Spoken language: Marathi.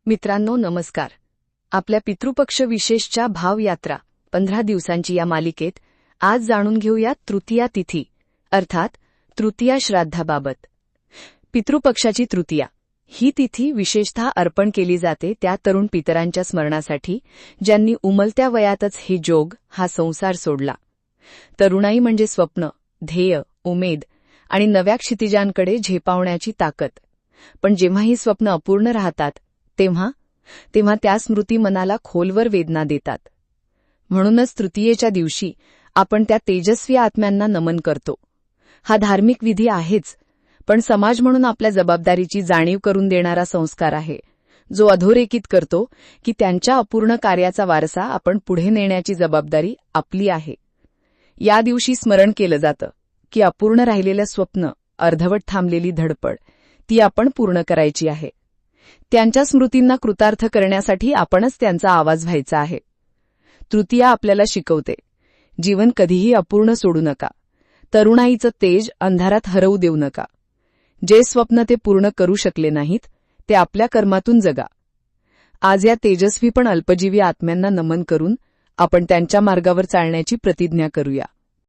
मित्रांनो नमस्कार. आपल्या पितृपक्ष विशेषच्या भावयात्रा 15 दिवसांची या मालिकेत आज जाणून घेऊया तृतीया तिथी अर्थात तृतीया श्राद्धाबाबत. पितृपक्षाची तृतीया ही तिथी विशेषतः अर्पण केली जाते त्या तरुण पितरांच्या स्मरणासाठी ज्यांनी उमलत्या वयातच हे जोग हा संसार सोडला. तरुणाई म्हणजे स्वप्न, ध्येय, उमेद आणि नव्या क्षितिजांकडे झेपावण्याची ताकद. पण जेव्हा ही स्वप्न अपूर्ण राहतात तेव्हा त्या स्मृती मनाला खोलवर वेदना देतात. म्हणूनच तृतीयेच्या दिवशी आपण त्या तेजस्वी आत्म्यांना नमन करतो. हा धार्मिक विधी आहेच, पण समाज म्हणून आपल्या जबाबदारीची जाणीव करून देणारा संस्कार आहे, जो अधोरेखित करतो की त्यांच्या अपूर्ण कार्याचा वारसा आपण पुढे नेण्याची जबाबदारी आपली आहे. या दिवशी स्मरण केलं जातं की अपूर्ण राहिलेलं स्वप्न, अर्धवट थांबलेली धडपड ती आपण पूर्ण करायची आहे. त्यांच्या स्मृतींना कृतार्थ करण्यासाठी आपणच त्यांचा आवाज व्हायचा आहे. तृतीया आपल्याला शिकवते, जीवन कधीही अपूर्ण सोडू नका. तरुणाईचं तेज अंधारात हरवू देऊ नका. जे स्वप्न ते पूर्ण करू शकले नाहीत ते आपल्या कर्मातून जगा. आज या तेजस्वी पण अल्पजीवी आत्म्यांना नमन करून आपण त्यांच्या मार्गावर चालण्याची प्रतिज्ञा करूया.